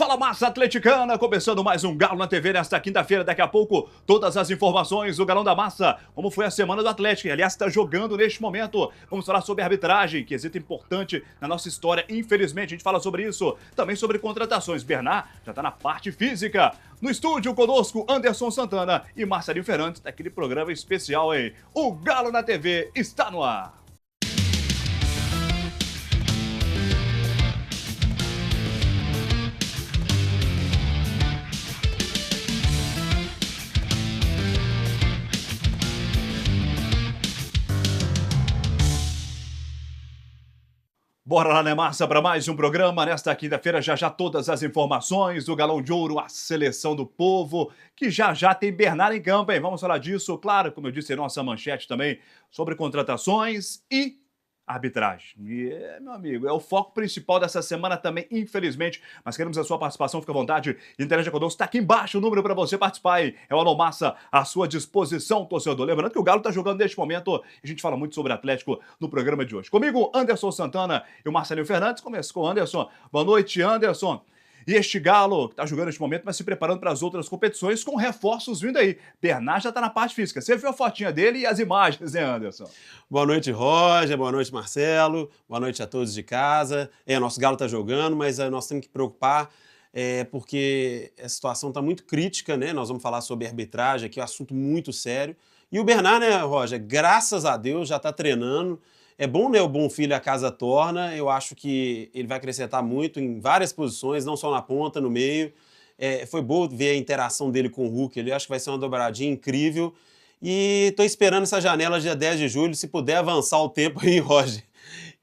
Fala, massa atleticana, começando mais um Galo na TV nesta quinta-feira. Daqui a pouco, todas as informações do Galão da Massa. Como foi a semana do Atlético, aliás, está jogando neste momento. Vamos falar sobre arbitragem, quesito importante na nossa história. Infelizmente, a gente fala sobre isso. Também sobre contratações. Bernard já está na parte física. No estúdio conosco, Anderson Santana e Marcelinho Fernandes, daquele programa especial aí. O Galo na TV está no ar. Bora lá, né, Massa, para mais um programa. Nesta quinta-feira, já todas as informações do Galão de Ouro, a seleção do povo, que já tem Bernard em campo, hein? Vamos falar disso, claro, como eu disse em nossa manchete também, sobre contratações e arbitragem. E, meu amigo, é o foco principal dessa semana também, infelizmente, mas queremos a sua participação, fica à vontade, interaja conosco, está aqui embaixo o número para você participar, hein? É o Alô Massa à sua disposição, torcedor. Lembrando que o Galo está jogando neste momento, e a gente fala muito sobre Atlético no programa de hoje. Comigo, Anderson Santana e o Marcelinho Fernandes. Começa com o Anderson. Boa noite, Anderson. E este Galo, que está jogando neste momento, vai se preparando para as outras competições com reforços vindo aí. Bernard já está na parte física. Você viu a fotinha dele e as imagens, né, Anderson? Boa noite, Roger. Boa noite, Marcelo. Boa noite a todos de casa. Nosso Galo está jogando, mas nós temos que preocupar porque a situação está muito crítica, né? Nós vamos falar sobre arbitragem aqui, é um assunto muito sério. E o Bernard, né, Roger, graças a Deus já está treinando. É bom, né? O bom filho a casa torna. Eu acho que ele vai acrescentar muito em várias posições, não só na ponta, no meio. Foi bom ver a interação dele com o Hulk. Ele acho que vai ser uma dobradinha incrível. E estou esperando essa janela dia 10 de julho. Se puder avançar o tempo aí, Roger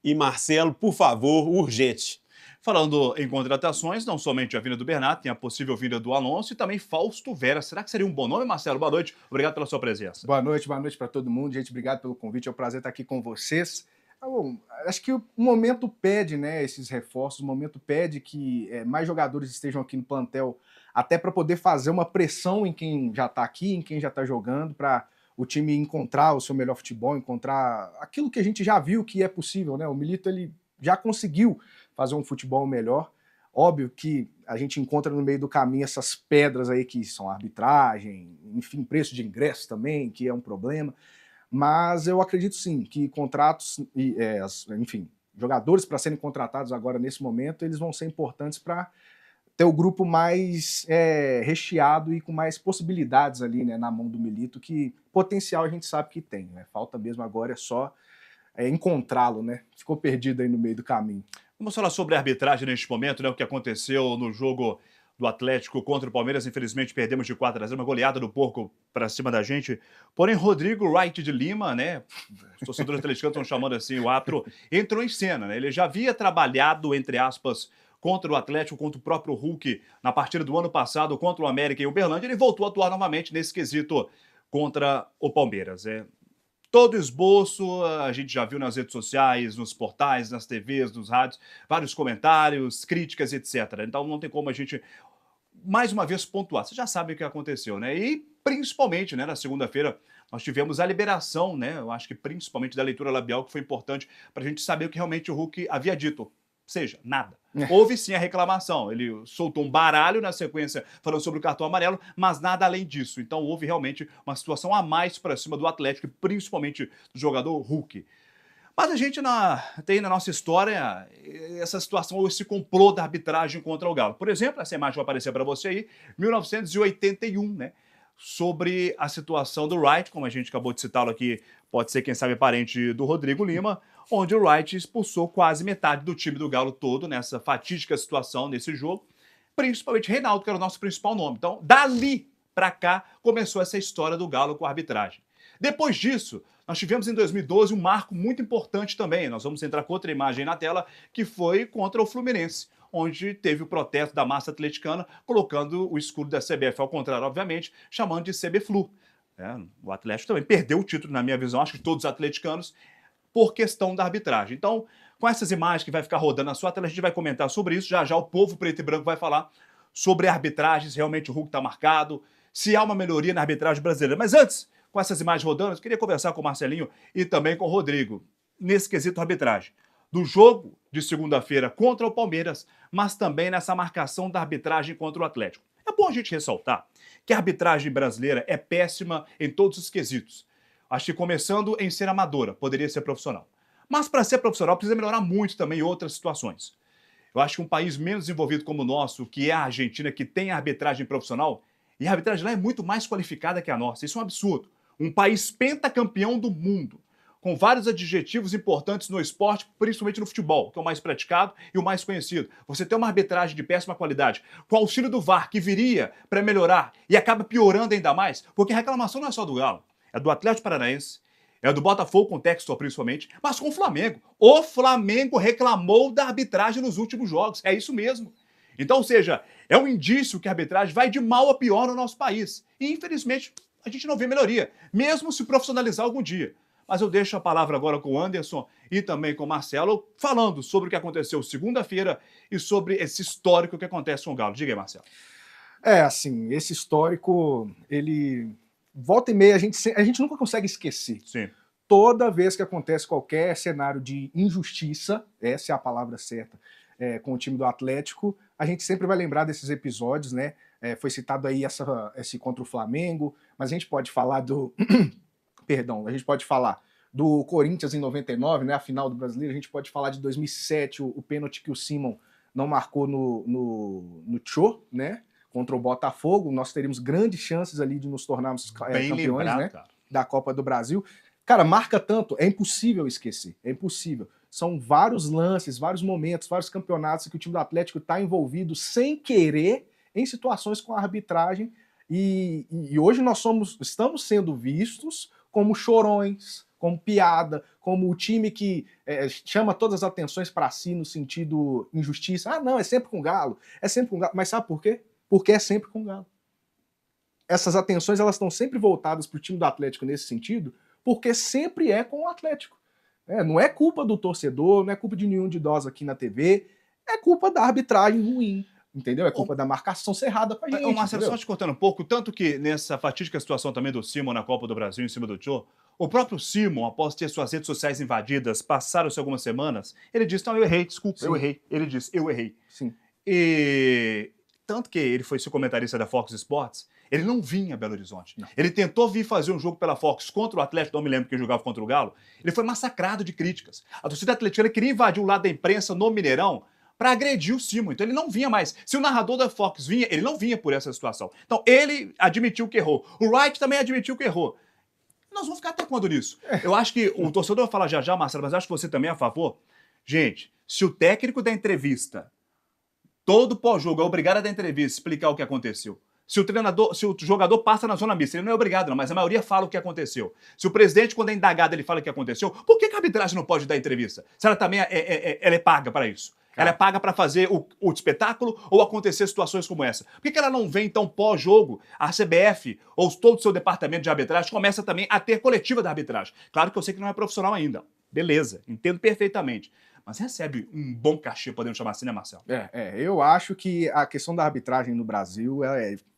e Marcelo, por favor, urgente. Falando em contratações, não somente a vinda do Bernard, tem a possível vinda do Alonso e também Fausto Vera. Será que seria um bom nome, Marcelo? Boa noite, obrigado pela sua presença. Boa noite para todo mundo. Gente, obrigado pelo convite, é um prazer estar aqui com vocês. Bom, acho que o momento pede, né, esses reforços, o momento pede que mais jogadores estejam aqui no plantel, até para poder fazer uma pressão em quem já está aqui, em quem já está jogando, para o time encontrar o seu melhor futebol, encontrar aquilo que a gente já viu que é possível, né? O Milito, ele já conseguiu fazer um futebol melhor. Óbvio que a gente encontra no meio do caminho essas pedras aí que são arbitragem, enfim, preço de ingresso também, que é um problema. Mas eu acredito sim que contratos, enfim, jogadores para serem contratados agora nesse momento, eles vão ser importantes para ter o grupo mais recheado e com mais possibilidades ali, né, na mão do Milito, que potencial a gente sabe que tem, né? Falta mesmo agora é só encontrá-lo, né? Ficou perdido aí no meio do caminho. Vamos falar sobre a arbitragem neste momento, né? O que aconteceu no jogo do Atlético contra o Palmeiras. Infelizmente perdemos de 4-0, uma goleada do Porco para cima da gente. Porém, Rodrigo Wright de Lima, né? Os torcedores atleticanos estão chamando assim o árbitro, entrou em cena, né? Ele já havia trabalhado, entre aspas, contra o Atlético, contra o próprio Hulk na partida do ano passado, contra o América e o Uberlândia. Ele voltou a atuar novamente nesse quesito contra o Palmeiras. Todo esboço, a gente já viu nas redes sociais, nos portais, nas TVs, nos rádios, vários comentários, críticas, etc. Então não tem como a gente, mais uma vez, pontuar. Você já sabe o que aconteceu, né? E principalmente, né, na segunda-feira, nós tivemos a liberação, né? Eu acho que principalmente da leitura labial, que foi importante para a gente saber o que realmente o Hulk havia dito. Ou seja, nada. Houve sim a reclamação, ele soltou um baralho na sequência falando sobre o cartão amarelo, mas nada além disso. Então houve realmente uma situação a mais para cima do Atlético, principalmente do jogador Hulk. Mas a gente tem na nossa história essa situação, ou esse complô da arbitragem contra o Galo. Por exemplo, essa imagem vai aparecer para você aí, 1981, né? Sobre a situação do Wright, como a gente acabou de citá-lo aqui, pode ser, quem sabe, parente do Rodrigo Lima, onde o Wright expulsou quase metade do time do Galo todo nessa fatídica situação, nesse jogo, principalmente Reinaldo, que era o nosso principal nome. Então, dali para cá, começou essa história do Galo com a arbitragem. Depois disso, nós tivemos em 2012 um marco muito importante também, nós vamos entrar com outra imagem na tela, que foi contra o Fluminense, onde teve o protesto da massa atleticana, colocando o escudo da CBF ao contrário, obviamente, chamando de CBFlu. O Atlético também perdeu o título, na minha visão, acho que todos os atleticanos, por questão da arbitragem. Então, com essas imagens que vai ficar rodando na sua tela, a gente vai comentar sobre isso. Já já o povo preto e branco vai falar sobre a arbitragem, se realmente o Hulk está marcado, se há uma melhoria na arbitragem brasileira. Mas antes, com essas imagens rodando, eu queria conversar com o Marcelinho e também com o Rodrigo, nesse quesito arbitragem. do jogo de segunda-feira contra o Palmeiras, mas também nessa marcação da arbitragem contra o Atlético. É bom a gente ressaltar que a arbitragem brasileira é péssima em todos os quesitos. Acho que começando em ser amadora, poderia ser profissional. Mas para ser profissional precisa melhorar muito também em outras situações. Eu acho que um país menos desenvolvido como o nosso, que é a Argentina, que tem a arbitragem profissional, e a arbitragem lá é muito mais qualificada que a nossa. Isso é um absurdo. Um país pentacampeão do mundo, com vários adjetivos importantes no esporte, principalmente no futebol, que é o mais praticado e o mais conhecido. Você tem uma arbitragem de péssima qualidade, com o auxílio do VAR, que viria para melhorar e acaba piorando ainda mais, porque a reclamação não é só do Galo, é do Atlético Paranaense, é do Botafogo com o Textor principalmente, mas com o Flamengo. O Flamengo reclamou da arbitragem nos últimos jogos, é isso mesmo. Então, ou seja, é um indício que a arbitragem vai de mal a pior no nosso país. E, infelizmente, a gente não vê melhoria, mesmo se profissionalizar algum dia. Mas eu deixo a palavra agora com o Anderson e também com o Marcelo, falando sobre o que aconteceu segunda-feira e sobre esse histórico que acontece com o Galo. Diga aí, Marcelo. Assim, esse histórico, ele... Volta e meia, a gente nunca consegue esquecer. Sim. Toda vez que acontece qualquer cenário de injustiça, essa é a palavra certa, com o time do Atlético, a gente sempre vai lembrar desses episódios, né? Foi citado aí esse contra o Flamengo, mas a gente pode falar do... Perdão, a gente pode falar do Corinthians em 99, né? A final do Brasileiro, a gente pode falar de 2007, o pênalti que o Simon não marcou no Tchô, né? Contra o Botafogo, nós teríamos grandes chances ali de nos tornarmos campeões, lembrado, né? Cara. Da Copa do Brasil. Cara, marca tanto, é impossível esquecer, é impossível. São vários lances, vários momentos, vários campeonatos que o time do Atlético está envolvido sem querer em situações com a arbitragem e hoje nós estamos sendo vistos como chorões, como piada, como o time que chama todas as atenções para si no sentido injustiça. Ah, não, é sempre com o Galo, é sempre com o Galo. Mas sabe por quê? Porque é sempre com o Galo. Essas atenções elas estão sempre voltadas para o time do Atlético nesse sentido, porque sempre é com o Atlético. Não é culpa do torcedor, não é culpa de nenhum de nós aqui na TV, é culpa da arbitragem ruim, entendeu? É culpa da marcação cerrada pra gente. Marcelo, só te cortando um pouco, tanto que nessa fatídica situação também do Simon na Copa do Brasil, em cima do Tchô, o próprio Simon, após ter suas redes sociais invadidas, passaram-se algumas semanas, ele disse, não, eu errei, desculpa, Sim. Eu errei. Ele disse, eu errei. Sim. E tanto que ele foi ser comentarista da Fox Sports, ele não vinha a Belo Horizonte. Não. Ele tentou vir fazer um jogo pela Fox contra o Atlético, não me lembro quem jogava contra o Galo, ele foi massacrado de críticas. A torcida atleticana queria invadir o lado da imprensa no Mineirão para agredir o Simon, então ele não vinha mais. Se o narrador da Fox vinha, ele não vinha por essa situação. Então ele admitiu que errou. O Wright também admitiu que errou. Nós vamos ficar até quando nisso? Eu acho que o torcedor vai falar já, Marcelo, mas acho que você também é a favor. Gente, se o técnico da entrevista, todo pós-jogo, é obrigado a dar entrevista, explicar o que aconteceu. Se o jogador passa na zona mista, ele não é obrigado, não, mas a maioria fala o que aconteceu. Se o presidente, quando é indagado, ele fala o que aconteceu, por que a arbitragem não pode dar entrevista? Se ela também ela é paga para isso? Ela é paga para fazer o espetáculo ou acontecer situações como essa? Por que ela não vem, então, pós-jogo, a CBF ou todo o seu departamento de arbitragem começa também a ter coletiva da arbitragem? Claro que eu sei que não é profissional ainda. Beleza, entendo perfeitamente. Mas recebe um bom cachê, podemos chamar assim, né, Marcelo? Eu acho que a questão da arbitragem no Brasil,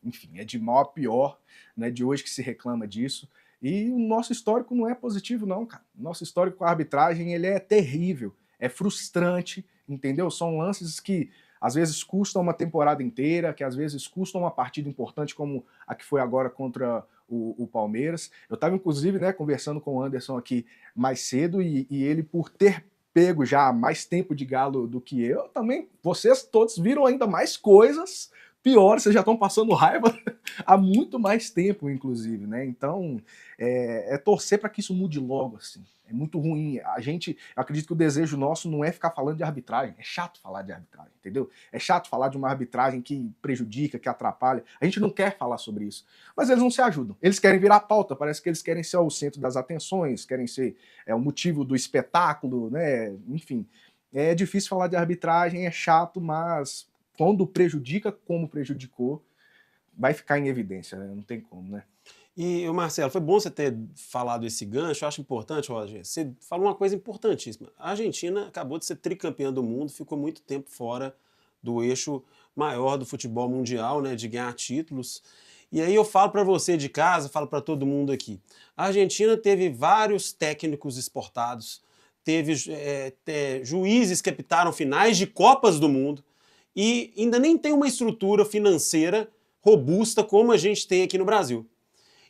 enfim, é de mal a pior, né, de hoje que se reclama disso. E o nosso histórico não é positivo, não, cara. O nosso histórico com a arbitragem, ele é terrível, é frustrante, entendeu? São lances que às vezes custam uma temporada inteira, que às vezes custam uma partida importante como a que foi agora contra o Palmeiras. Eu estava, inclusive, né, conversando com o Anderson aqui mais cedo e ele, por ter pego já mais tempo de Galo do que eu, também, vocês todos viram ainda mais coisas piores, vocês já estão passando raiva há muito mais tempo, inclusive, né? Então, é torcer para que isso mude logo, assim. É muito ruim. Eu acredito que o desejo nosso não é ficar falando de arbitragem. É chato falar de arbitragem, entendeu? É chato falar de uma arbitragem que prejudica, que atrapalha. A gente não quer falar sobre isso. Mas eles não se ajudam. Eles querem virar pauta. Parece que eles querem ser o centro das atenções, querem ser o motivo do espetáculo, né? Enfim, é difícil falar de arbitragem, é chato, mas quando prejudica como prejudicou, vai ficar em evidência, né? Não tem como, né? E, Marcelo, foi bom você ter falado esse gancho, eu acho importante, Roger. Você falou uma coisa importantíssima. A Argentina acabou de ser tricampeã do mundo, ficou muito tempo fora do eixo maior do futebol mundial, né, de ganhar títulos. E aí eu falo para você de casa, falo para todo mundo aqui. A Argentina teve vários técnicos exportados, teve juízes que apitaram finais de Copas do Mundo e ainda nem tem uma estrutura financeira robusta como a gente tem aqui no Brasil.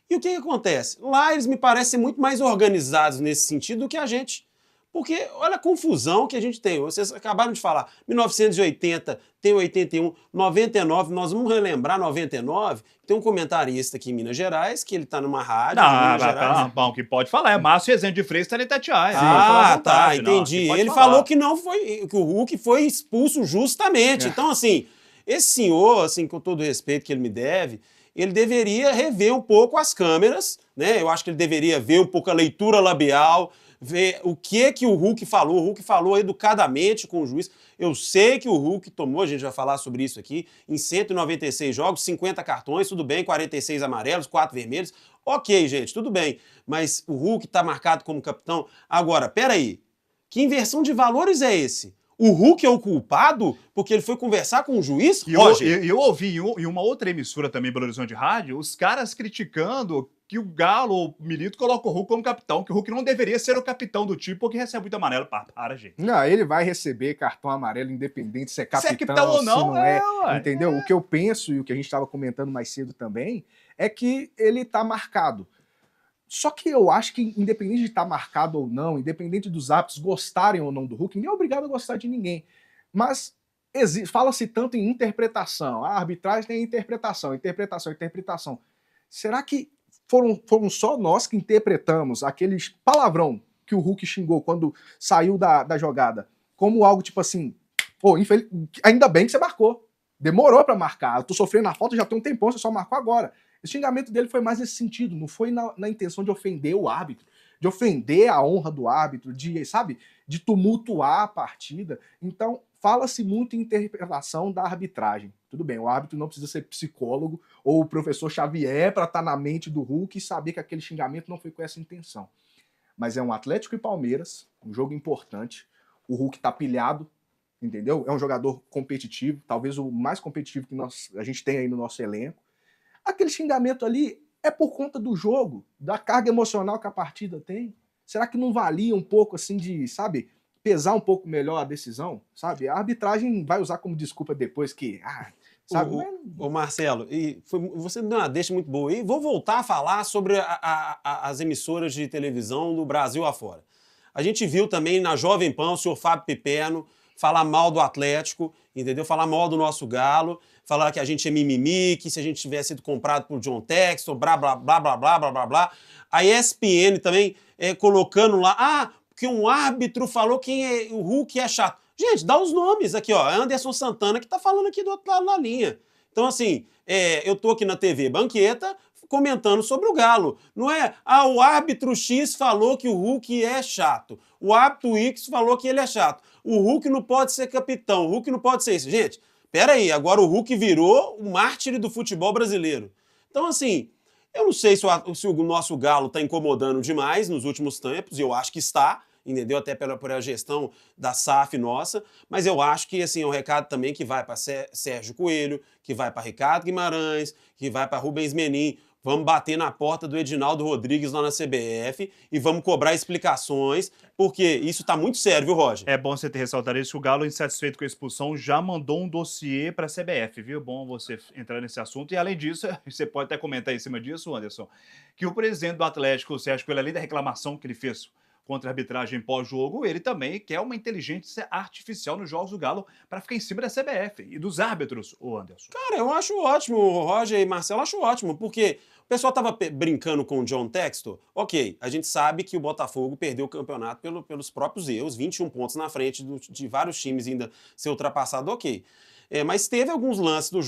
E o que acontece? Lá eles me parecem muito mais organizados nesse sentido do que a gente. Porque olha a confusão que a gente tem. Vocês acabaram de falar, 1980, tem 81, 99, nós vamos relembrar 99. Tem um comentarista aqui em Minas Gerais, que ele está numa rádio em Minas Gerais. Bom, que pode falar, é Márcio Rezende de Freitas, está em Itatiaia. Tá, entendi. Ele falou que o Hulk foi expulso justamente. Então, assim, esse senhor, assim, com todo o respeito que ele me deve, ele deveria rever um pouco as câmeras, né? Eu acho que ele deveria ver um pouco a leitura labial, ver o que o Hulk falou. O Hulk falou educadamente com o juiz. Eu sei que o Hulk tomou, a gente vai falar sobre isso aqui, em 196 jogos, 50 cartões, tudo bem, 46 amarelos, 4 vermelhos. Ok, gente, tudo bem. Mas o Hulk tá marcado como capitão. Agora, peraí, que inversão de valores é esse? O Hulk é o culpado porque ele foi conversar com o juiz? Eu ouvi em uma outra emissora também, Belo Horizonte Rádio, os caras criticando que o Galo, o Milito, coloca o Hulk como capitão, que o Hulk não deveria ser o capitão do time porque recebe muito amarelo. Para, gente. Não, ele vai receber cartão amarelo independente se é capitão, se é capitão ou não, entendeu? O que eu penso e o que a gente estava comentando mais cedo também é que ele está marcado. Só que eu acho que, independente de estar marcado ou não, independente dos árbitros gostarem ou não do Hulk, ninguém é obrigado a gostar de ninguém. Mas fala-se tanto em interpretação. A arbitragem tem interpretação. Será que foram só nós que interpretamos aquele palavrão que o Hulk xingou quando saiu da jogada como algo tipo assim, ainda bem que você marcou. Demorou para marcar. Eu tô sofrendo a falta já tem um tempão, você só marcou agora. O xingamento dele foi mais nesse sentido, não foi na intenção de ofender o árbitro, de ofender a honra do árbitro, de tumultuar a partida. Então, fala-se muito em interpretação da arbitragem. Tudo bem, o árbitro não precisa ser psicólogo ou o professor Xavier para estar na mente do Hulk e saber que aquele xingamento não foi com essa intenção. Mas é um Atlético e Palmeiras, um jogo importante. O Hulk tá pilhado, entendeu? É um jogador competitivo, talvez o mais competitivo que a gente tem aí no nosso elenco. Aquele xingamento ali é por conta do jogo, da carga emocional que a partida tem. Será que não valia um pouco assim de, pesar um pouco melhor a decisão? A arbitragem vai usar como desculpa depois que, Ô Marcelo, você deu uma deixa muito boa aí. Vou voltar a falar sobre as emissoras de televisão do Brasil afora. A gente viu também na Jovem Pan o senhor Fábio Pipeno falar mal do Atlético, entendeu? Falar mal do nosso Galo, falar que a gente é mimimi, que se a gente tivesse sido comprado por John Textor, blá, blá, blá, blá, blá, blá, blá, blá. A ESPN também colocando lá, porque um árbitro falou que o Hulk é chato. Gente, dá os nomes aqui, ó. Anderson Santana que tá falando aqui do outro lado da linha. Então, assim, eu tô aqui na TV Banqueta comentando sobre o Galo. Não é, o árbitro X falou que o Hulk é chato. O árbitro X falou que ele é chato. O Hulk não pode ser capitão, o Hulk não pode ser isso. Gente, peraí, agora o Hulk virou o mártir do futebol brasileiro. Então, assim, eu não sei se o nosso Galo está incomodando demais nos últimos tempos, e eu acho que está, entendeu? Até pela gestão da SAF nossa, mas eu acho que assim, é um recado também que vai para Sérgio Coelho, que vai para Ricardo Guimarães, que vai para Rubens Menin. Vamos bater na porta do Edinaldo Rodrigues lá na CBF e vamos cobrar explicações, porque isso tá muito sério, viu, Roger? É bom você ter ressaltado isso. O Galo, insatisfeito com a expulsão, já mandou um dossiê para a CBF, viu? Bom você entrar nesse assunto. E, além disso, você pode até comentar em cima disso, Anderson, que o presidente do Atlético, o Sérgio Coelho, além da reclamação que ele fez contra a arbitragem pós-jogo, ele também quer uma inteligência artificial nos jogos do Galo para ficar em cima da CBF e dos árbitros, o Anderson. Cara, eu acho ótimo, Roger e Marcelo, acho ótimo, porque o pessoal tava brincando com o John Textor. Ok, a gente sabe que o Botafogo perdeu o campeonato pelos próprios erros, 21 pontos na frente de vários times ainda ser ultrapassado, ok. Mas teve alguns lances dos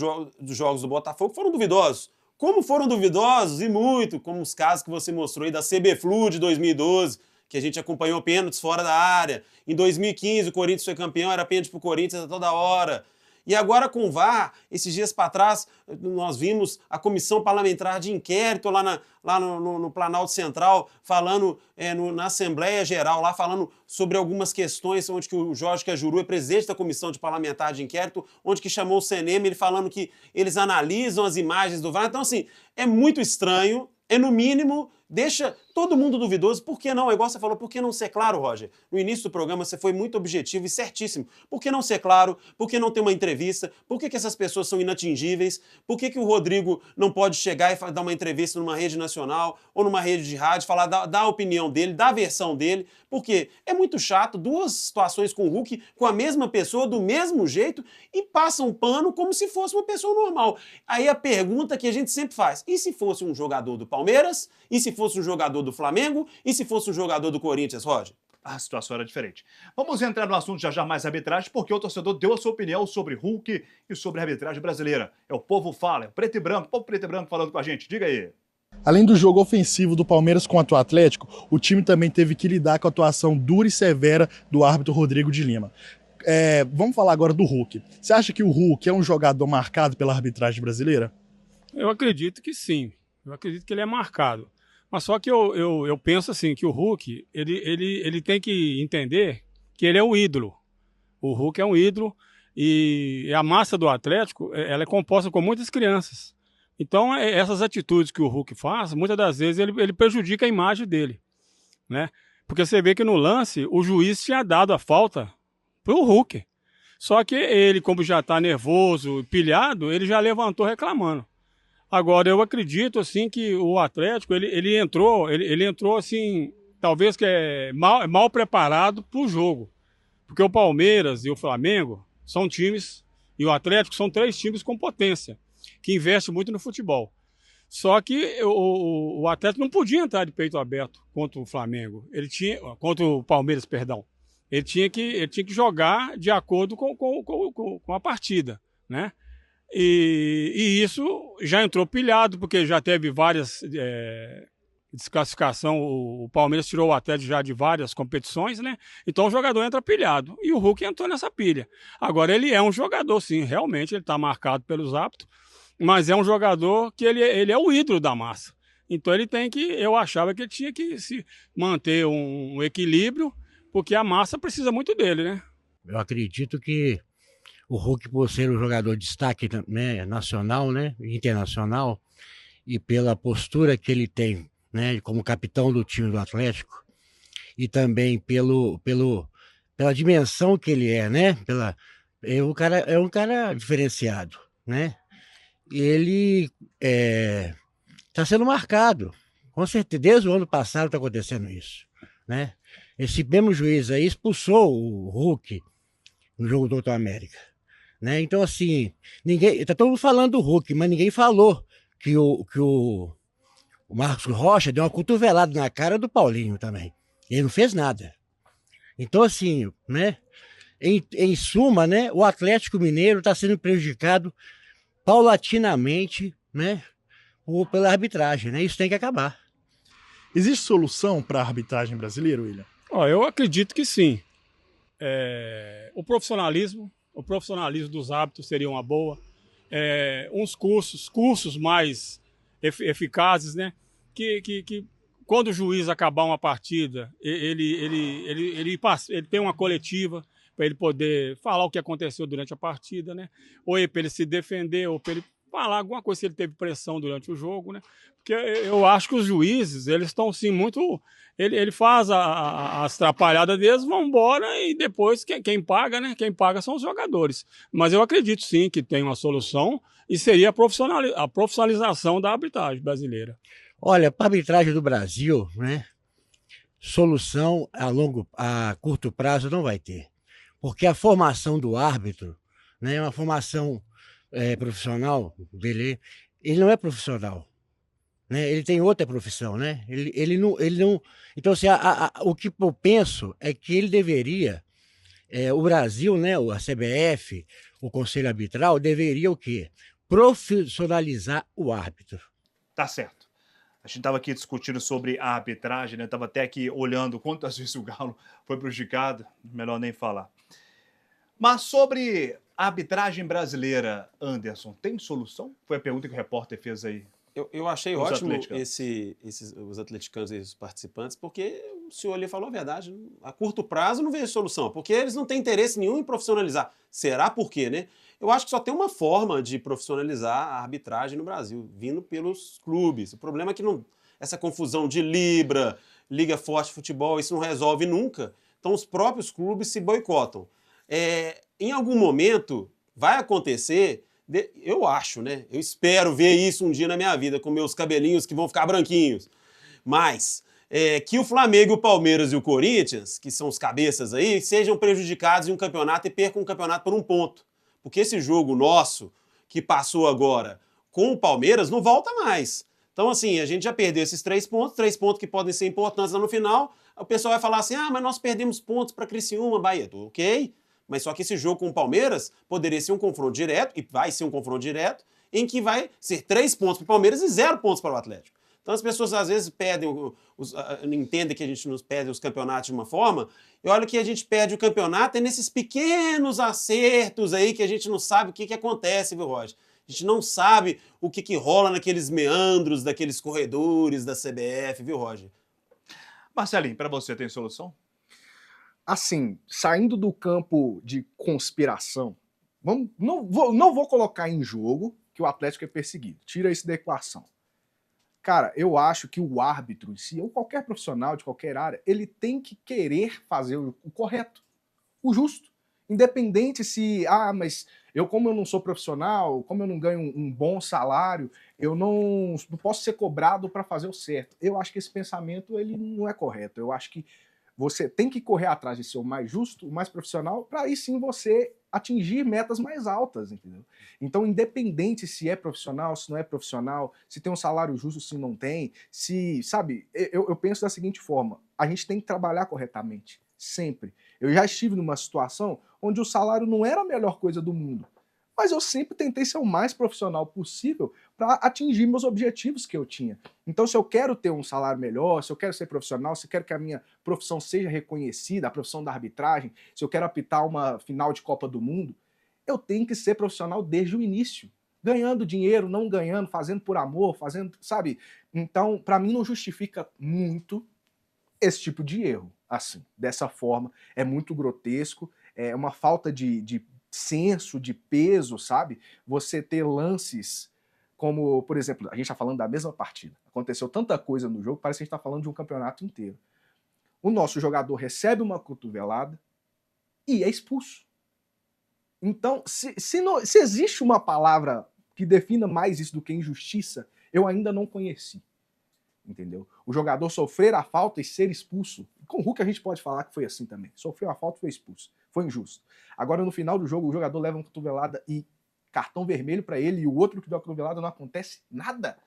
jogos do Botafogo que foram duvidosos. Como foram duvidosos, e muito, como os casos que você mostrou aí da CBFlu de 2012, que a gente acompanhou pênaltis fora da área. Em 2015, o Corinthians foi campeão, era pênalti pro Corinthians a toda hora. E agora com o VAR, esses dias para trás, nós vimos a comissão parlamentar de inquérito lá no Planalto Central, falando na Assembleia Geral, lá falando sobre algumas questões, onde que o Jorge Cajuru é presidente da comissão de parlamentar de inquérito, onde que chamou o CNM, ele falando que eles analisam as imagens do VAR. Então, assim, é muito estranho, no mínimo, todo mundo duvidoso, por que não? É igual você falou, por que não ser claro, Roger? No início do programa você foi muito objetivo e certíssimo. Por que não ser claro? Por que não ter uma entrevista? Por que essas pessoas são inatingíveis? Por que o Rodrigo não pode chegar e dar uma entrevista numa rede nacional ou numa rede de rádio, falar da opinião dele, da versão dele? Porque é muito chato, duas situações com o Hulk, com a mesma pessoa, do mesmo jeito, e passa um pano como se fosse uma pessoa normal. Aí a pergunta que a gente sempre faz, e se fosse um jogador do Palmeiras? E se fosse um jogador do Flamengo? E se fosse um jogador do Corinthians, Roger? A situação era diferente. Vamos entrar no assunto já mais arbitragem, porque o torcedor deu a sua opinião sobre Hulk e sobre a arbitragem brasileira. É o povo fala, é o preto e branco, o povo preto e branco falando com a gente. Diga aí. Além do jogo ofensivo do Palmeiras contra o Atlético, o time também teve que lidar com a atuação dura e severa do árbitro Rodrigo de Lima. Vamos falar agora do Hulk. Você acha que o Hulk é um jogador marcado pela arbitragem brasileira? Eu acredito que sim. Eu acredito que ele é marcado. Mas só que eu penso assim, que o Hulk, ele tem que entender que ele é um ídolo. O Hulk é um ídolo e a massa do Atlético, ela é composta com muitas crianças. Então, essas atitudes que o Hulk faz, muitas das vezes ele prejudica a imagem dele, né? Porque você vê que no lance, o juiz tinha dado a falta pro Hulk. Só que ele, como já está nervoso, pilhado, ele já levantou reclamando. Agora, eu acredito, assim, que o Atlético, ele entrou, assim, talvez que mal preparado para o jogo. Porque o Palmeiras e o Flamengo são times, e o Atlético são 3 times com potência, que investem muito no futebol. Só que o Atlético não podia entrar de peito aberto contra o Flamengo. Contra o Palmeiras, perdão. Ele tinha que jogar de acordo com a partida, né? E isso já entrou pilhado, porque já teve várias desclassificação. O Palmeiras tirou o Atlético já de várias competições, né? Então o jogador entra pilhado. E o Hulk entrou nessa pilha. Agora ele é um jogador, sim, realmente ele está marcado pelos hábitos, mas é um jogador que ele é o ídolo da massa. Então eu achava que ele tinha que se manter um equilíbrio, porque a massa precisa muito dele, né? Eu acredito que o Hulk, por ser um jogador de destaque, né, nacional, né, internacional, e pela postura que ele tem, né, como capitão do time do Atlético, e também pela dimensão que ele é, né, é um cara diferenciado, né, e ele está sendo marcado, com certeza, desde o ano passado está acontecendo isso, né. Esse mesmo juiz aí expulsou o Hulk no jogo do Doutor América, né? Então, assim, tá todo mundo falando do Hulk, mas ninguém falou que o Marcos Rocha deu uma cotovelada na cara do Paulinho também. Ele não fez nada. Então, assim, né? Em suma, né? O Atlético Mineiro está sendo prejudicado paulatinamente, né? Pela arbitragem, né? Isso tem que acabar. Existe solução para a arbitragem brasileira, William? Eu acredito que sim. O profissionalismo dos hábitos seria uma boa. Uns cursos mais eficazes, né? Que quando o juiz acabar uma partida, ele tem uma coletiva para ele poder falar o que aconteceu durante a partida, né? Ou para ele se defender, ou para ele falar alguma coisa se ele teve pressão durante o jogo, né? Porque eu acho que os juízes, eles estão sim muito... Ele faz as atrapalhadas deles, vão embora e depois quem paga, né? Quem paga são os jogadores. Mas eu acredito sim que tem uma solução e seria a profissionalização da arbitragem brasileira. Olha, para a arbitragem do Brasil, né? Solução a curto prazo não vai ter. Porque a formação do árbitro, né, é uma formação profissional dele, ele não é profissional. Né? Ele tem outra profissão, né? Ele não... Então, assim, o que eu penso é que ele deveria, o Brasil, né, a CBF, o Conselho Arbitral, deveria o quê? Profissionalizar o árbitro. Tá certo. A gente estava aqui discutindo sobre a arbitragem, né? Estava até aqui olhando quantas vezes o Galo foi prejudicado, melhor nem falar. Mas sobre a arbitragem brasileira, Anderson, tem solução? Foi a pergunta que o repórter fez aí. Eu achei ótimo os atleticanos e os participantes, porque o senhor ali falou a verdade. A curto prazo não vejo solução, porque eles não têm interesse nenhum em profissionalizar. Será por quê, né? Eu acho que só tem uma forma de profissionalizar a arbitragem no Brasil, vindo pelos clubes. O problema é que não essa confusão de Libra, Liga Forte de Futebol, isso não resolve nunca. Então os próprios clubes se boicotam. Em algum momento vai acontecer, eu acho, né? Eu espero ver isso um dia na minha vida, com meus cabelinhos que vão ficar branquinhos. Mas que o Flamengo, o Palmeiras e o Corinthians, que são os cabeças aí, sejam prejudicados em um campeonato e percam um campeonato por um ponto. Porque esse jogo nosso, que passou agora com o Palmeiras, não volta mais. Então, assim, a gente já perdeu esses 3 pontos que podem ser importantes lá no final. O pessoal vai falar assim, mas nós perdemos pontos para Criciúma, Bahia. Ok, mas só que esse jogo com o Palmeiras poderia ser um confronto direto, e vai ser um confronto direto, em que vai ser 3 pontos para o Palmeiras e 0 pontos para o Atlético. Então as pessoas às vezes entendem que a gente nos perde os campeonatos de uma forma, e olha que a gente perde o campeonato é nesses pequenos acertos aí que a gente não sabe o que acontece, viu, Roger? A gente não sabe o que rola naqueles meandros, daqueles corredores da CBF, viu, Roger? Marcelinho, para você tem solução? Assim, saindo do campo de conspiração, não vou colocar em jogo que o Atlético é perseguido. Tira isso da equação. Cara, eu acho que o árbitro em si, ou qualquer profissional de qualquer área, ele tem que querer fazer o correto, o justo. Independente se, mas como eu não sou profissional, como eu não ganho um bom salário, eu não posso ser cobrado para fazer o certo. Eu acho que esse pensamento ele não é correto. Eu acho que você tem que correr atrás de ser o mais justo, o mais profissional, para aí sim você atingir metas mais altas, entendeu? Então, independente se é profissional, se não é profissional, se tem um salário justo, se não tem, sabe, eu penso da seguinte forma, a gente tem que trabalhar corretamente, sempre. Eu já estive numa situação onde o salário não era a melhor coisa do mundo, mas eu sempre tentei ser o mais profissional possível para atingir meus objetivos que eu tinha. Então, se eu quero ter um salário melhor, se eu quero ser profissional, se eu quero que a minha profissão seja reconhecida, a profissão da arbitragem, se eu quero apitar uma final de Copa do Mundo, eu tenho que ser profissional desde o início. Ganhando dinheiro, não ganhando, fazendo por amor, fazendo, sabe? Então, para mim não justifica muito esse tipo de erro, assim, dessa forma. É muito grotesco, é uma falta de senso, de peso, sabe? Você ter lances como, por exemplo, a gente está falando da mesma partida. Aconteceu tanta coisa no jogo, parece que a gente está falando de um campeonato inteiro. O nosso jogador recebe uma cotovelada e é expulso. Então, se existe uma palavra que defina mais isso do que injustiça, eu ainda não conheci. Entendeu? O jogador sofrer a falta e ser expulso. Com o Hulk a gente pode falar que foi assim também. Sofreu a falta e foi expulso. Foi injusto. Agora, no final do jogo, o jogador leva uma cotovelada e cartão vermelho para ele e o outro que deu a cotovelada não acontece nada.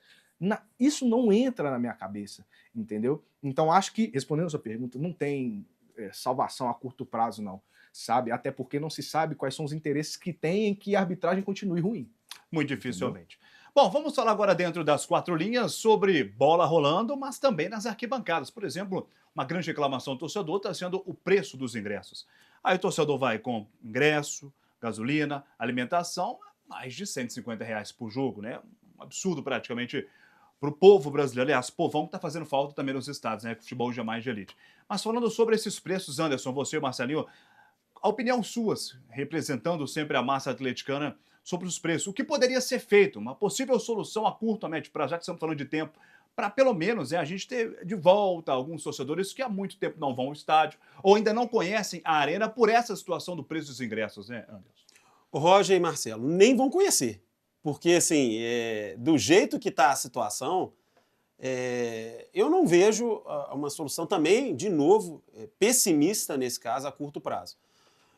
Isso não entra na minha cabeça, entendeu? Então, acho que, respondendo a sua pergunta, não tem salvação a curto prazo, não. Sabe? Até porque não se sabe quais são os interesses que tem em que a arbitragem continue ruim. Muito dificilmente. Entendeu? Bom, vamos falar agora dentro das 4 linhas sobre bola rolando, mas também nas arquibancadas. Por exemplo, uma grande reclamação do torcedor está sendo o preço dos ingressos. Aí o torcedor vai com ingresso, gasolina, alimentação, mais de R$150 por jogo, né? Um absurdo praticamente para o povo brasileiro. Aliás, povão que está fazendo falta também nos estados, né? Que o futebol hoje é mais de elite. Mas falando sobre esses preços, Anderson, você e o Marcelinho, a opinião suas, representando sempre a massa atleticana, sobre os preços. O que poderia ser feito? Uma possível solução a curto, a médio prazo, já que estamos falando de tempo, para pelo menos a gente ter de volta alguns torcedores que há muito tempo não vão ao estádio ou ainda não conhecem a arena por essa situação do preço dos ingressos, né, Anderson? O Roger e Marcelo nem vão conhecer. Porque, assim, do jeito que está a situação, eu não vejo uma solução também, de novo, pessimista nesse caso, a curto prazo.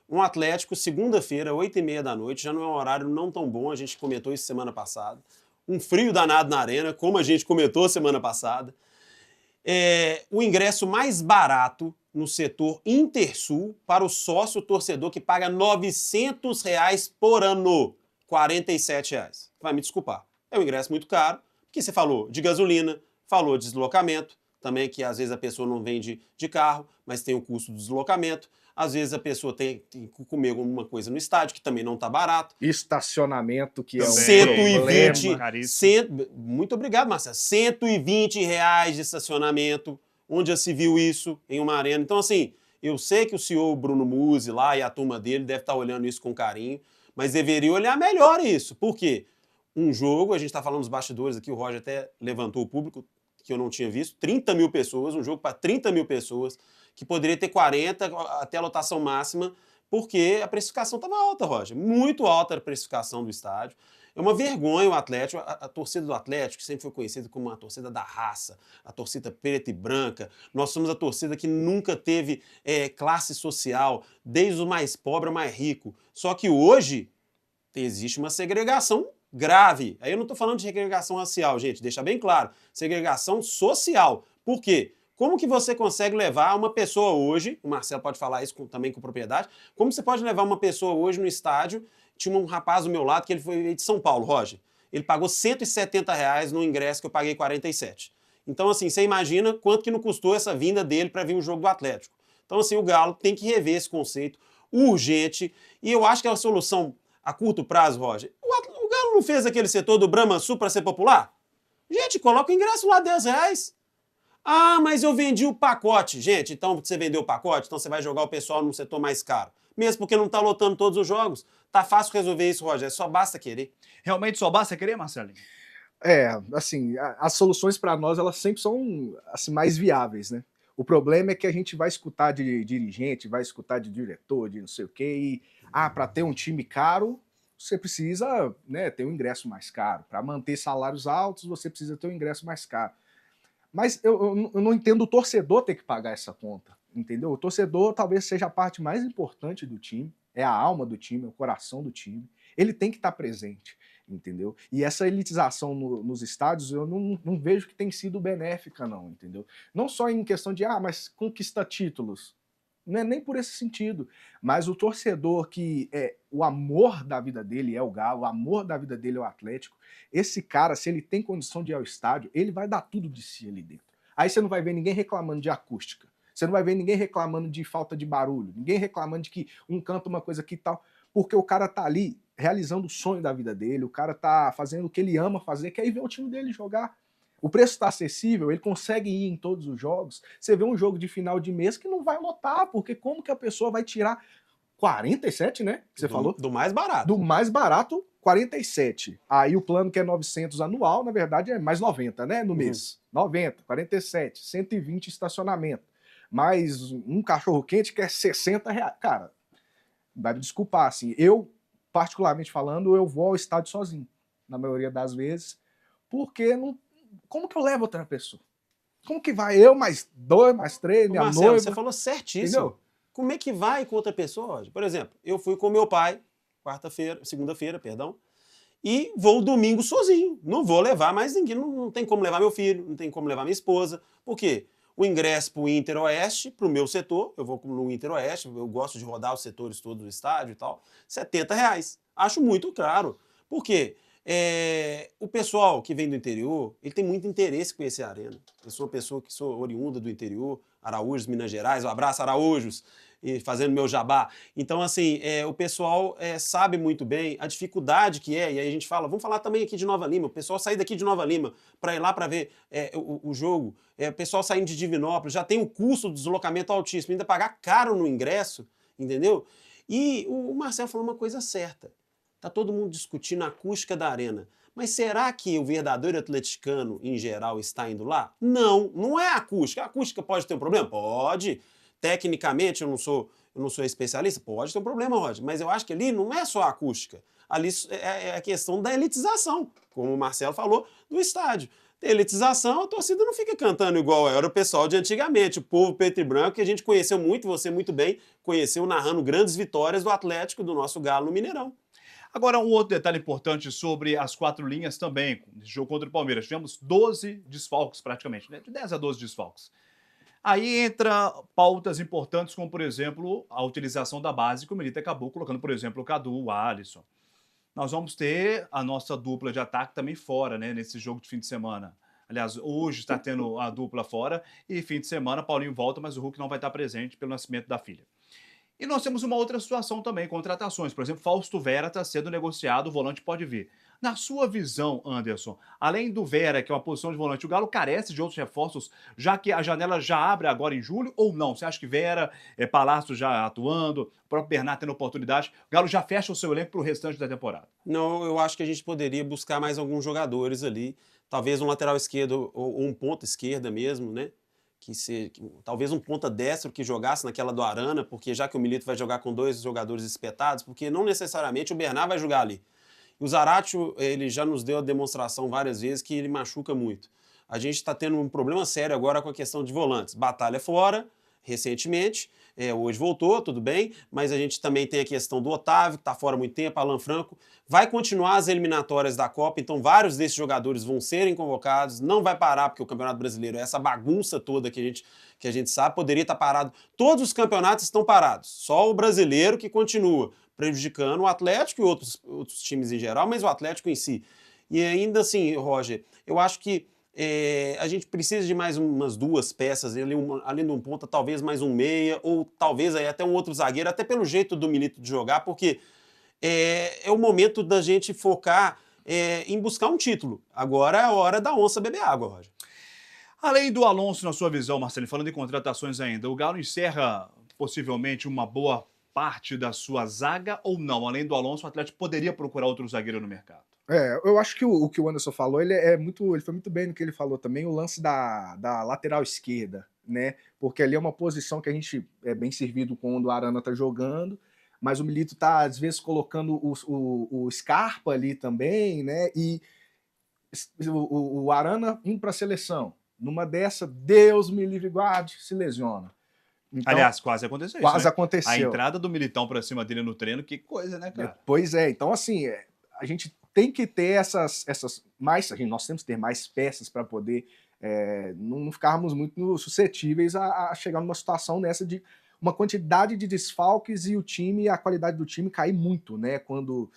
Um Atlético, segunda-feira, 8h30 da noite, já não é um horário não tão bom, a gente comentou isso semana passada. Um frio danado na arena, como a gente comentou semana passada. O ingresso mais barato no setor Intersul para o sócio torcedor que paga R$900 por ano, R$47. Vai me desculpar. É um ingresso muito caro, porque você falou de gasolina, falou de deslocamento, também que às vezes a pessoa não vem de carro, mas tem o custo do deslocamento. Às vezes a pessoa tem que comer alguma coisa no estádio, que também não está barato. Estacionamento, que é um 120, problema. Muito obrigado, Marcelo. R$120 de estacionamento. Onde já se viu isso em uma arena? Então, assim, eu sei que o senhor Bruno Musi lá e a turma dele deve estar olhando isso com carinho, mas deveria olhar melhor isso. Por quê? Um jogo, a gente está falando dos bastidores aqui, o Roger até levantou o público, que eu não tinha visto, 30 mil pessoas, um jogo para 30 mil pessoas, que poderia ter 40 até a lotação máxima, porque a precificação estava alta, Roger. Muito alta a precificação do estádio. É uma vergonha o Atlético, a torcida do Atlético, que sempre foi conhecida como uma torcida da raça, a torcida preta e branca. Nós somos a torcida que nunca teve classe social, desde o mais pobre ao mais rico. Só que hoje existe uma segregação grave. Aí eu não estou falando de segregação racial, gente, deixa bem claro. Segregação social. Por quê? Como que você consegue levar uma pessoa hoje, o Marcelo pode falar isso também com propriedade, como você pode levar uma pessoa hoje no estádio? Tinha um rapaz do meu lado que ele foi de São Paulo, Roger. Ele pagou R$ 170 no ingresso que eu paguei 47. Então, assim, você imagina quanto que não custou essa vinda dele para vir o jogo do Atlético. Então, assim, o Galo tem que rever esse conceito urgente. E eu acho que a solução a curto prazo, Roger, o Galo não fez aquele setor do Brahma Sul para ser popular? Gente, coloca o ingresso lá, R$ 10. Ah, mas eu vendi o pacote. Gente, então você vendeu o pacote, então você vai jogar o pessoal num setor mais caro. Mesmo porque não está lotando todos os jogos. Tá fácil resolver isso, Roger, só basta querer. Realmente só basta querer, Marcelinho? Assim, as soluções para nós, elas sempre são assim, mais viáveis, né? O problema é que a gente vai escutar de dirigente, vai escutar de diretor, de não sei o quê, para ter um time caro, você precisa, né, ter um ingresso mais caro. Para manter salários altos, você precisa ter um ingresso mais caro. Mas eu não entendo o torcedor ter que pagar essa conta, entendeu? O torcedor talvez seja a parte mais importante do time, é a alma do time, é o coração do time. Ele tem que estar presente, entendeu? E essa elitização nos estádios eu não vejo que tem sido benéfica, não, entendeu? Não só em questão de, mas conquista títulos. Não é nem por esse sentido, mas o torcedor que o amor da vida dele é o Galo, o amor da vida dele é o Atlético, esse cara, se ele tem condição de ir ao estádio, ele vai dar tudo de si ali dentro. Aí você não vai ver ninguém reclamando de acústica, você não vai ver ninguém reclamando de falta de barulho, ninguém reclamando de que um canta uma coisa aqui e tal, porque o cara tá ali realizando o sonho da vida dele, o cara tá fazendo o que ele ama fazer, que é ir ver o time dele jogar. O preço está acessível, ele consegue ir em todos os jogos. Você vê um jogo de final de mês que não vai lotar, porque como que a pessoa vai tirar 47, né? Que você falou? Do mais barato. Do mais barato, 47. Aí o plano que é 900 anual, na verdade é mais 90, né? No mês. 90, 47, 120 estacionamento. Mais um cachorro-quente que é R$ 60. Cara, vai me desculpar, assim. Eu, particularmente falando, eu vou ao estádio sozinho, na maioria das vezes, porque não. Como que eu levo outra pessoa? Como que vai eu, mais 2, mais 3, minha Marcelo, noiva? você falou certíssimo. Entendeu? Como é que vai com outra pessoa, Roger? Por exemplo, eu fui com meu pai, segunda-feira, e vou domingo sozinho. Não vou levar mais ninguém, não tem como levar meu filho, não tem como levar minha esposa. Por quê? O ingresso para o Inter Oeste, para o meu setor, eu vou no Inter Oeste, eu gosto de rodar os setores todos do estádio e tal, R$ 70. Acho muito caro. Por quê? O pessoal que vem do interior, ele tem muito interesse em conhecer a arena. Eu sou uma pessoa que sou oriunda do interior, Araújos, Minas Gerais, um abraço Araújos, e fazendo meu jabá. Então, assim, o pessoal sabe muito bem a dificuldade que é, e aí a gente fala, vamos falar também aqui de Nova Lima, o pessoal sair daqui de Nova Lima para ir lá para ver o jogo, o pessoal saindo de Divinópolis, já tem o custo do deslocamento altíssimo, ainda pagar caro no ingresso, entendeu? E o Marcelo falou uma coisa certa. Está todo mundo discutindo a acústica da arena. Mas será que o verdadeiro atleticano, em geral, está indo lá? Não, não é a acústica. A acústica pode ter um problema? Pode. Tecnicamente, eu não sou especialista? Pode ter um problema, Roger. Mas eu acho que ali não é só a acústica. Ali é a questão da elitização, como o Marcelo falou, do estádio. Tem elitização, a torcida não fica cantando igual era o pessoal de antigamente, o povo preto e branco, que a gente conheceu muito, você muito bem, conheceu narrando grandes vitórias do Atlético, do nosso Galo no Mineirão. Agora, um outro detalhe importante sobre as 4 linhas também, nesse jogo contra o Palmeiras. Tivemos 12 desfalques praticamente, né? De 10 a 12 desfalques. Aí entra pautas importantes, como, por exemplo, a utilização da base, que o Milito acabou colocando, por exemplo, o Cadu, o Alisson. Nós vamos ter a nossa dupla de ataque também fora, né? Nesse jogo de fim de semana. Aliás, hoje está tendo a dupla fora e fim de semana Paulinho volta, mas o Hulk não vai estar presente pelo nascimento da filha. E nós temos uma outra situação também, contratações. Por exemplo, Fausto Vera está sendo negociado, o volante pode vir. Na sua visão, Anderson, além do Vera, que é uma posição de volante, o Galo carece de outros reforços, já que a janela já abre agora em julho, ou não? Você acha que Vera, Palácio já atuando, o próprio Bernardo tendo oportunidade, o Galo já fecha o seu elenco para o restante da temporada? Não, eu acho que a gente poderia buscar mais alguns jogadores ali, talvez um lateral esquerdo ou um ponta esquerda mesmo, né? Talvez um ponta destro que jogasse naquela do Arana, porque já que o Milito vai jogar com 2 jogadores espetados, porque não necessariamente o Bernard vai jogar ali. E o Zaratio, ele já nos deu a demonstração várias vezes que ele machuca muito. A gente está tendo um problema sério agora com a questão de volantes. Batalha fora, recentemente, hoje voltou, tudo bem, mas a gente também tem a questão do Otávio, que está fora há muito tempo, Alan Franco. Vai continuar as eliminatórias da Copa, então vários desses jogadores vão serem convocados, não vai parar, porque o Campeonato Brasileiro é essa bagunça toda que a gente sabe, poderia estar parado. Todos os campeonatos estão parados, só o brasileiro que continua, prejudicando o Atlético e outros times em geral, mas o Atlético em si. E ainda assim, Roger, eu acho que a gente precisa de mais umas 2 peças, além de um ponta, talvez mais um meia, ou talvez aí até um outro zagueiro, até pelo jeito do Milito de jogar, porque é o momento da gente focar em buscar um título. Agora é a hora da onça beber água, Roger. Além do Alonso, na sua visão, Marcelo, falando em contratações ainda, o Galo encerra possivelmente uma boa parte da sua zaga ou não? Além do Alonso, o Atlético poderia procurar outro zagueiro no mercado? Eu acho que o que o Anderson falou, ele foi muito bem no que ele falou também, o lance da lateral esquerda, né? Porque ali é uma posição que a gente é bem servido quando o Arana tá jogando, mas o Milito tá, às vezes, colocando o Scarpa ali também, né? E o Arana indo pra seleção. Numa dessa, Deus me livre e guarde, se lesiona. Então, aliás, quase aconteceu quase isso, né? aconteceu. A entrada do Militão pra cima dele no treino, que coisa, né, cara? Pois é, então assim, a gente tem que ter essas mais, nós temos que ter mais peças para poder não ficarmos muito suscetíveis a chegar numa situação nessa de uma quantidade de desfalques e a qualidade do time cair muito, né? Quando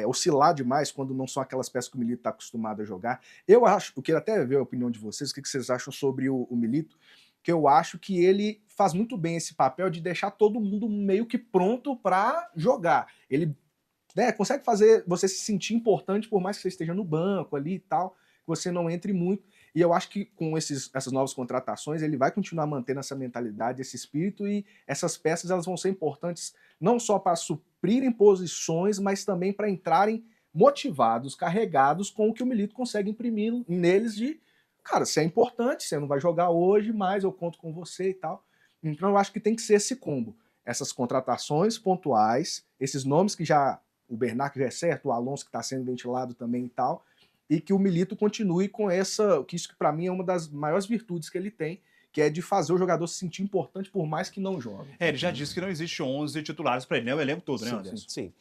oscilar demais, quando não são aquelas peças que o Milito está acostumado a jogar. Eu queria até ver a opinião de vocês, o que vocês acham sobre o Milito, que eu acho que ele faz muito bem esse papel de deixar todo mundo meio que pronto para jogar. Ele consegue fazer você se sentir importante, por mais que você esteja no banco ali e tal, que você não entre muito. E eu acho que com essas novas contratações, ele vai continuar mantendo essa mentalidade, esse espírito, e essas peças elas vão ser importantes não só para suprirem posições, mas também para entrarem motivados, carregados com o que o Milito consegue imprimir neles de, cara, você é importante, você não vai jogar hoje, mas eu conto com você e tal. Então eu acho que tem que ser esse combo. Essas contratações pontuais, esses nomes que o Bernard que já é certo, o Alonso que está sendo ventilado também e tal, e que o Milito continue com isso que para mim é uma das maiores virtudes que ele tem, que é de fazer o jogador se sentir importante por mais que não jogue. Ele já disse que não existe 11 titulares para ele, né? O elenco todo, né, Anderson? Sim.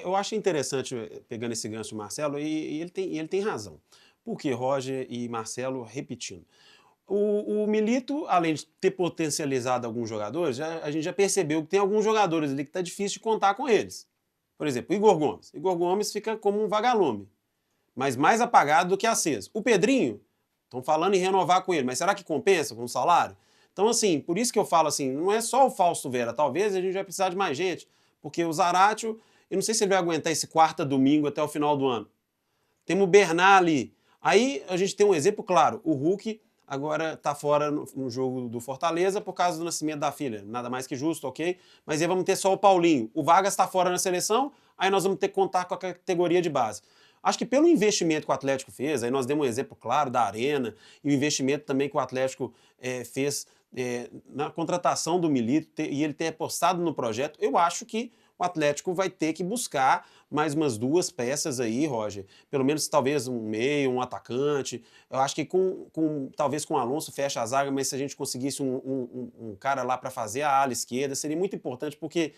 Eu acho interessante, pegando esse gancho do Marcelo, e ele tem razão. Porque Roger e Marcelo, repetindo, o Milito, além de ter potencializado alguns jogadores, a gente já percebeu que tem alguns jogadores ali que está difícil de contar com eles. Por exemplo, Igor Gomes. Igor Gomes fica como um vagalume, mas mais apagado do que aceso. O Pedrinho, estão falando em renovar com ele, mas será que compensa com o salário? Então, assim, por isso que eu falo assim, não é só o Fausto Vera, talvez a gente vai precisar de mais gente, porque o Zaratio, eu não sei se ele vai aguentar esse quarta domingo até o final do ano. Temos o Bernard ali. Aí a gente tem um exemplo claro, o Hulk agora está fora no jogo do Fortaleza por causa do nascimento da filha. Nada mais que justo, ok? Mas aí vamos ter só o Paulinho. O Vargas está fora na seleção, aí nós vamos ter que contar com a categoria de base. Acho que pelo investimento que o Atlético fez, aí nós demos um exemplo claro da Arena, e o investimento também que o Atlético fez na contratação do Milito, e ele ter apostado no projeto, eu acho que o Atlético vai ter que buscar mais umas 2 peças aí, Roger. Pelo menos talvez um meio, um atacante. Eu acho que talvez com o Alonso fecha a zaga, mas se a gente conseguisse um cara lá para fazer a ala esquerda, seria muito importante, porque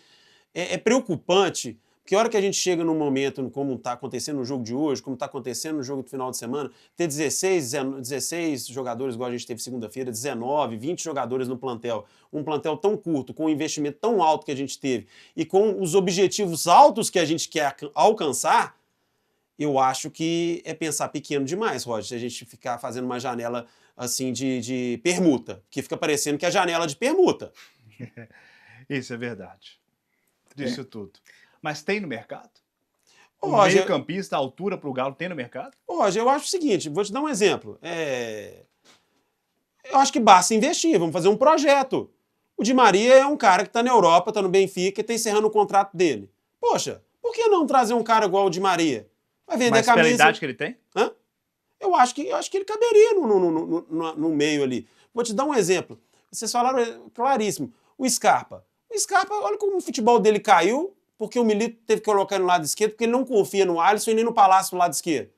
é preocupante. Porque a hora que a gente chega num momento, como está acontecendo no jogo de hoje, como está acontecendo no jogo do final de semana, ter 16 jogadores, igual a gente teve segunda-feira, 19, 20 jogadores no plantel, um plantel tão curto, com um investimento tão alto que a gente teve, e com os objetivos altos que a gente quer alcançar, eu acho que é pensar pequeno demais, Roger, se a gente ficar fazendo uma janela assim de permuta, que fica parecendo que é janela de permuta. Isso é verdade. Isso tudo. Mas tem no mercado? O Roger, meio-campista, a altura para o Galo, tem no mercado? Roger, eu acho o seguinte, vou te dar um exemplo. Eu acho que basta investir, vamos fazer um projeto. O Di Maria é um cara que está na Europa, está no Benfica e está encerrando o contrato dele. Poxa, por que não trazer um cara igual o Di Maria? Vai vender mas camisa. pela idade que ele tem? Hã? eu acho que ele caberia no meio ali. Vou te dar um exemplo. Vocês falaram claríssimo. O Scarpa, olha como o futebol dele caiu, porque o Milito teve que colocar no lado esquerdo, porque ele não confia no Alisson e nem no Palácio no lado esquerdo.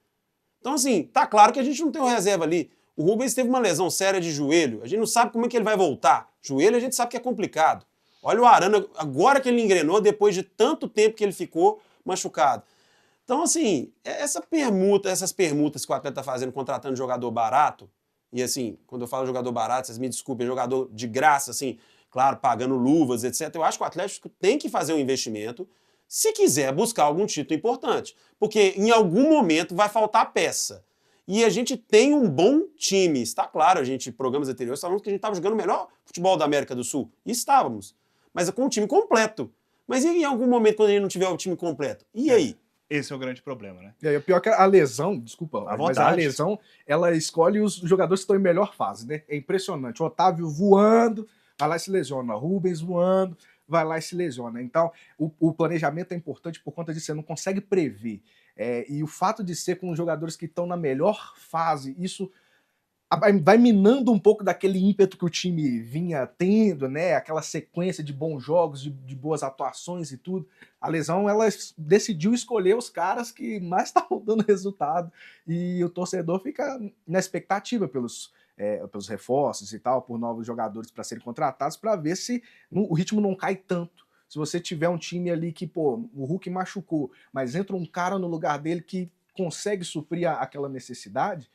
Então, assim, tá claro que a gente não tem um reserva ali. O Rubens teve uma lesão séria de joelho. A gente não sabe como é que ele vai voltar. Joelho a gente sabe que é complicado. Olha o Arana, agora que ele engrenou, depois de tanto tempo que ele ficou machucado. Então, assim, essas permutas que o atleta tá fazendo, contratando jogador barato, e assim, quando eu falo jogador barato, vocês me desculpem, jogador de graça, assim, claro, pagando luvas, etc. Eu acho que o Atlético tem que fazer um investimento se quiser buscar algum título importante. Porque em algum momento vai faltar peça. E a gente tem um bom time. Está claro, programas anteriores, falamos que a gente estava jogando o melhor futebol da América do Sul. E estávamos. Mas com o time completo. Mas e em algum momento, quando a gente não tiver o time completo? E aí? Esse é o grande problema, né? E aí, o pior é que a lesão, desculpa, mas a lesão, ela escolhe os jogadores que estão em melhor fase, né? É impressionante. O Otávio voando, vai lá e se lesiona. Rubens voando, vai lá e se lesiona. Então, o planejamento é importante por conta disso, você não consegue prever. E o fato de ser com os jogadores que estão na melhor fase, isso vai minando um pouco daquele ímpeto que o time vinha tendo, né? Aquela sequência de bons jogos, de boas atuações e tudo. A lesão, ela decidiu escolher os caras que mais estavam dando resultado e o torcedor fica na expectativa pelos reforços e tal, por novos jogadores para serem contratados, para ver se o ritmo não cai tanto. Se você tiver um time ali que, o Hulk machucou, mas entra um cara no lugar dele que consegue suprir aquela necessidade,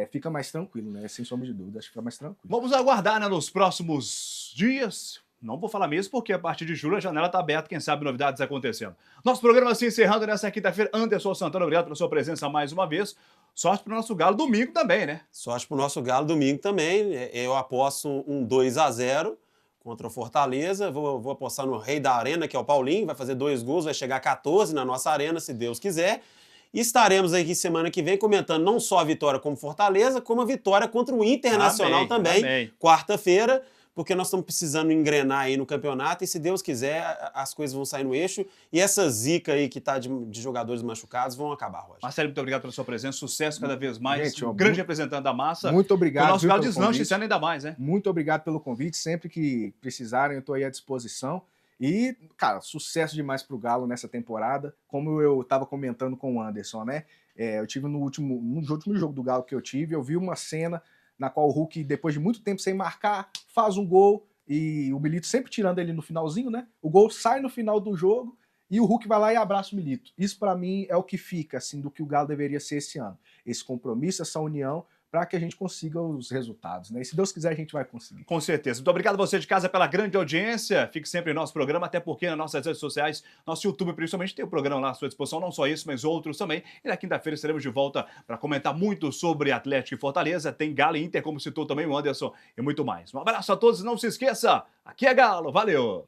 fica mais tranquilo, né? Sem sombra de dúvida, acho que fica mais tranquilo. Vamos aguardar, né, nos próximos dias. Não vou falar mesmo, porque a partir de julho a janela está aberta, quem sabe novidades acontecendo. Nosso programa se encerrando nessa quinta-feira. Anderson Santana, obrigado pela sua presença mais uma vez. Sorte pro nosso Galo domingo também, né? Sorte pro nosso Galo domingo também. Eu aposto um 2-0 contra o Fortaleza. Vou apostar no rei da arena, que é o Paulinho. Vai fazer 2 gols, vai chegar a 14 na nossa arena, se Deus quiser. E estaremos aqui semana que vem comentando não só a vitória como Fortaleza, como a vitória contra o Internacional também, quarta-feira, porque nós estamos precisando engrenar aí no campeonato e, se Deus quiser, as coisas vão sair no eixo e essa zica aí que tá de jogadores machucados vão acabar, Roger. Marcelo, muito obrigado pela sua presença, sucesso cada vez mais, gente, grande representante da massa. Muito obrigado. O nosso Galo deslanche esse ano ainda mais, né? Muito obrigado pelo convite, sempre que precisarem eu estou aí à disposição. E, cara, sucesso demais pro Galo nessa temporada. Como eu estava comentando com o Anderson, né? Eu tive no último jogo do Galo que eu tive, eu vi uma cena na qual o Hulk, depois de muito tempo sem marcar, faz um gol e o Milito sempre tirando ele no finalzinho, né? O gol sai no final do jogo e o Hulk vai lá e abraça o Milito. Isso, para mim, é o que fica, assim, do que o Galo deveria ser esse ano. Esse compromisso, essa união, para que a gente consiga os resultados, né? E se Deus quiser, a gente vai conseguir. Com certeza. Muito obrigado a você de casa pela grande audiência. Fique sempre em nosso programa, até porque nas nossas redes sociais, nosso YouTube principalmente, tem o programa lá à sua disposição, não só isso, mas outros também. E na quinta-feira estaremos de volta para comentar muito sobre Atlético e Fortaleza. Tem Galo e Inter, como citou também o Anderson, e muito mais. Um abraço a todos, não se esqueça, aqui é Galo, valeu!